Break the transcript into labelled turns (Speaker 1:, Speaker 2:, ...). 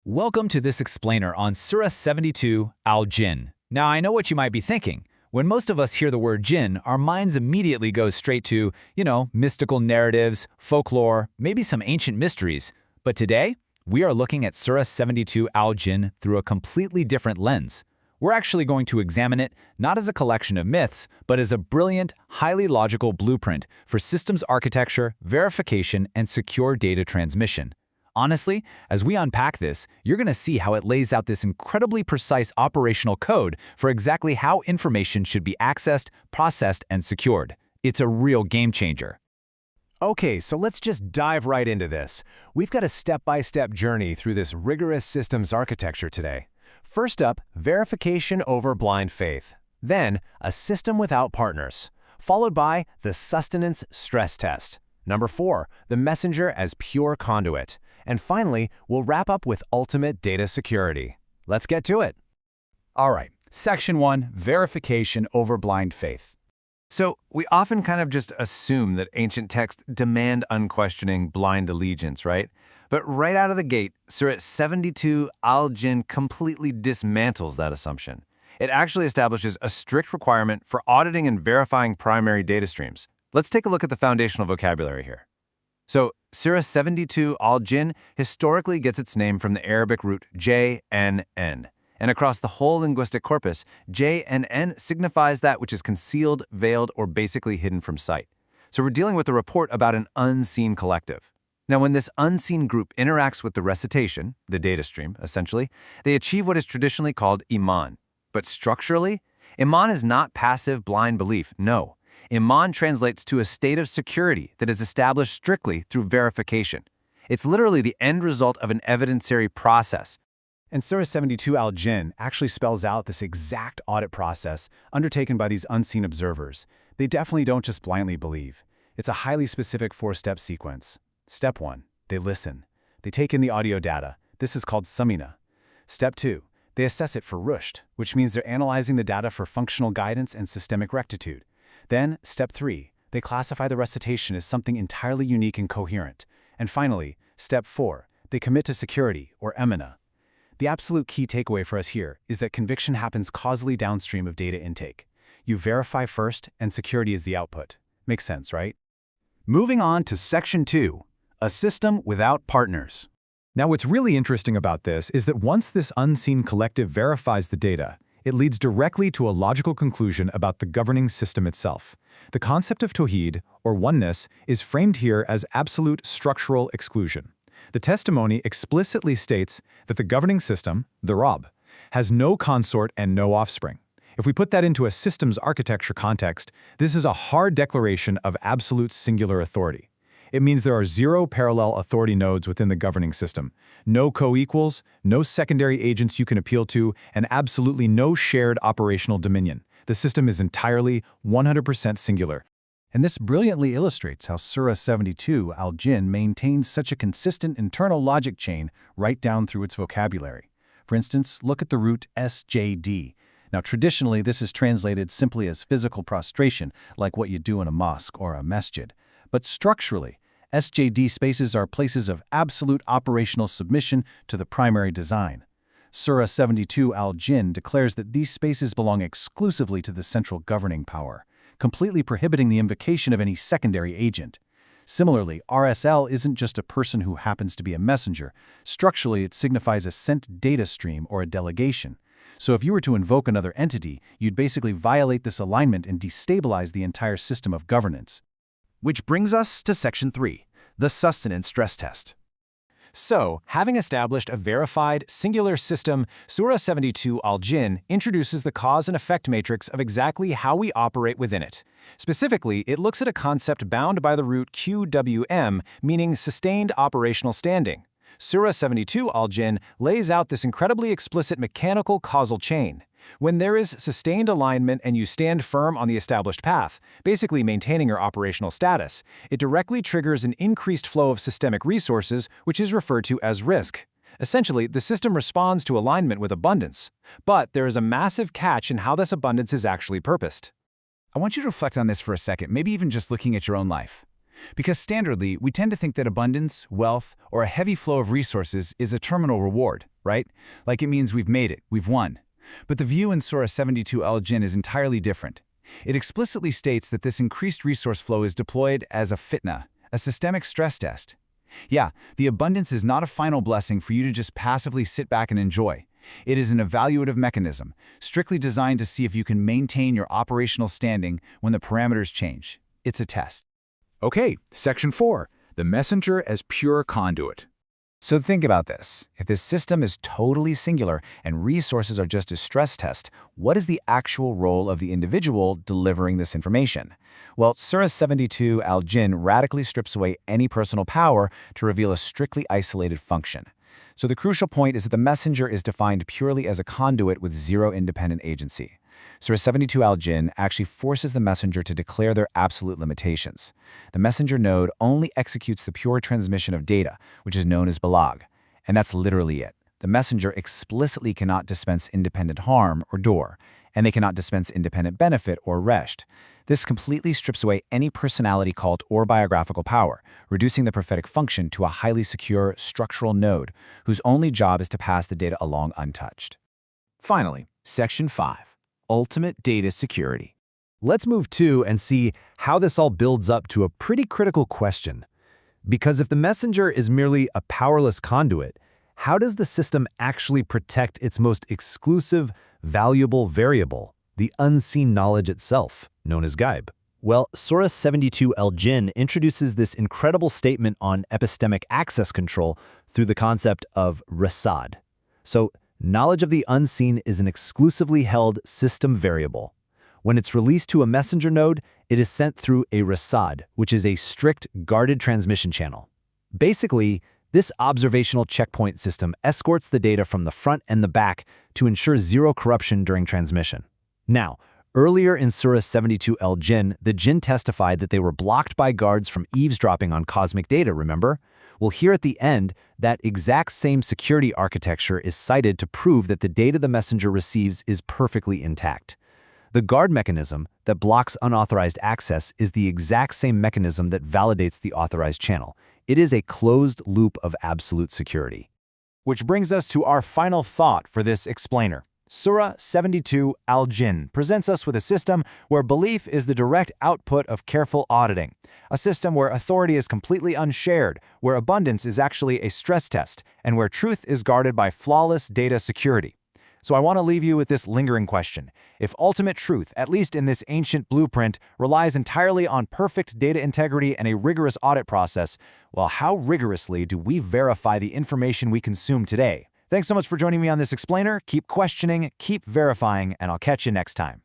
Speaker 1: Welcome to this explainer on Surah 72 Al-Jinn. Now, I know what you might be thinking. When most of us hear the word jinn, our minds immediately go straight to, mystical narratives, folklore, maybe some ancient mysteries. But today, we are looking at Surah 72 Al-Jinn through a completely different lens. We're actually going to examine it not as a collection of myths, but as a brilliant, highly logical blueprint for systems architecture, verification, and secure data transmission. Honestly, as we unpack this, you're going to see how it lays out this incredibly precise operational code for exactly how information should be accessed, processed, and secured. It's a real game changer.
Speaker 2: Okay, so let's just dive right into this. We've got a step-by-step journey through this rigorous systems architecture today. First up, verification over blind faith. Then, a system without partners, followed by the sustenance stress test. Number 4, the messenger as pure conduit. And finally, we'll wrap up with ultimate data security. Let's get to it.
Speaker 3: All right, Section 1, verification over blind faith. So we often kind of just assume that ancient texts demand unquestioning blind allegiance, right? But right out of the gate, Surah 72 Al-Jinn completely dismantles that assumption. It actually establishes a strict requirement for auditing and verifying primary data streams. Let's take a look at the foundational vocabulary here. So, Surah 72 Al-Jinn historically gets its name from the Arabic root JNN. And across the whole linguistic corpus, JNN signifies that which is concealed, veiled, or basically hidden from sight. So we're dealing with a report about an unseen collective. Now, when this unseen group interacts with the recitation, the data stream, essentially, they achieve what is traditionally called Iman. But structurally, Iman is not passive, blind belief, no. Iman translates to a state of security that is established strictly through verification. It's literally the end result of an evidentiary process.
Speaker 4: And Surah 72 Al-Jinn actually spells out this exact audit process undertaken by these unseen observers. They definitely don't just blindly believe. It's a highly specific 4-step sequence. Step 1, they listen. They take in the audio data. This is called samina. Step 2, they assess it for rushd, which means they're analyzing the data for functional guidance and systemic rectitude. Then, Step 3, they classify the recitation as something entirely unique and coherent. And finally, Step 4, they commit to security, or emina. The absolute key takeaway for us here is that conviction happens causally downstream of data intake. You verify first, and security is the output. Makes sense, right?
Speaker 3: Moving on to Section 2, a system without partners.
Speaker 5: Now, what's really interesting about this is that once this unseen collective verifies the data, it leads directly to a logical conclusion about the governing system itself. The concept of tawhid, or oneness, is framed here as absolute structural exclusion. The testimony explicitly states that the governing system, the Rabb, has no consort and no offspring. If we put that into a systems architecture context, this is a hard declaration of absolute singular authority. It means there are 0 parallel authority nodes within the governing system, no co-equals, no secondary agents you can appeal to, and absolutely no shared operational dominion. The system is entirely 100% singular.
Speaker 6: And this brilliantly illustrates how Surah 72 Al-Jinn maintains such a consistent internal logic chain right down through its vocabulary. For instance, look at the root SJD. Now, traditionally, this is translated simply as physical prostration, like what you do in a mosque or a masjid. But structurally, SJD spaces are places of absolute operational submission to the primary design. Surah 72 Al-Jinn declares that these spaces belong exclusively to the central governing power, completely prohibiting the invocation of any secondary agent. Similarly, RSL isn't just a person who happens to be a messenger. Structurally, it signifies a sent data stream or a delegation. So if you were to invoke another entity, you'd basically violate this alignment and destabilize the entire system of governance.
Speaker 2: Which brings us to Section 3, the sustenance stress test. So, having established a verified, singular system, Surah 72 Al-Jinn introduces the cause and effect matrix of exactly how we operate within it. Specifically, it looks at a concept bound by the root QWM, meaning sustained operational standing. Surah 72 Al-Jinn lays out this incredibly explicit mechanical causal chain. When there is sustained alignment and you stand firm on the established path, basically maintaining your operational status, it directly triggers an increased flow of systemic resources, which is referred to as risk. Essentially, the system responds to alignment with abundance. But there is a massive catch in how this abundance is actually purposed.
Speaker 1: I want you to reflect on this for a second, maybe even just looking at your own life. Because standardly, we tend to think that abundance, wealth, or a heavy flow of resources is a terminal reward. right? Like it means we've made it, we've won. But the view in Surah 72 Al-Jinn is entirely different. It explicitly states that this increased resource flow is deployed as a fitna, a systemic stress test. Yeah, the abundance is not a final blessing for you to just passively sit back and enjoy. It is an evaluative mechanism, strictly designed to see if you can maintain your operational standing when the parameters change. It's a test.
Speaker 5: Okay, Section 4, the messenger as pure conduit.
Speaker 2: So think about this. If this system is totally singular and resources are just a stress test, what is the actual role of the individual delivering this information? Well, Surah 72 Al-Jinn radically strips away any personal power to reveal a strictly isolated function. So the crucial point is that the messenger is defined purely as a conduit with zero independent agency. Surah 72 Al-Jinn actually forces the messenger to declare their absolute limitations. The messenger node only executes the pure transmission of data, which is known as balag. And that's literally it. The messenger explicitly cannot dispense independent harm or door, and they cannot dispense independent benefit or resht. This completely strips away any personality cult or biographical power, reducing the prophetic function to a highly secure structural node whose only job is to pass the data along untouched.
Speaker 6: Finally, Section 5. Ultimate data security. Let's move to and see how this all builds up to a pretty critical question. Because if the messenger is merely a powerless conduit, how does the system actually protect its most exclusive, valuable variable, the unseen knowledge itself, known as Ghaib? Well, Surah 72 Al-Jinn introduces this incredible statement on epistemic access control through the concept of rasad. So, knowledge of the unseen is an exclusively held system variable. When it's released to a messenger node, it is sent through a rasad, which is a strict, guarded transmission channel. Basically, this observational checkpoint system escorts the data from the front and the back to ensure zero corruption during transmission. Now, earlier in Surah 72 Al-Jinn, the jinn testified that they were blocked by guards from eavesdropping on cosmic data, remember? Well, here at the end, that exact same security architecture is cited to prove that the data the messenger receives is perfectly intact. The guard mechanism that blocks unauthorized access is the exact same mechanism that validates the authorized channel. It is a closed loop of absolute security. Which brings us to our final thought for this explainer. Surah 72 Al-Jinn presents us with a system where belief is the direct output of careful auditing, a system where authority is completely unshared, where abundance is actually a stress test, and where truth is guarded by flawless data security. So I want to leave you with this lingering question. If ultimate truth, at least in this ancient blueprint, relies entirely on perfect data integrity and a rigorous audit process, well, how rigorously do we verify the information we consume today? Thanks so much for joining me on this explainer. Keep questioning, keep verifying, and I'll catch you next time.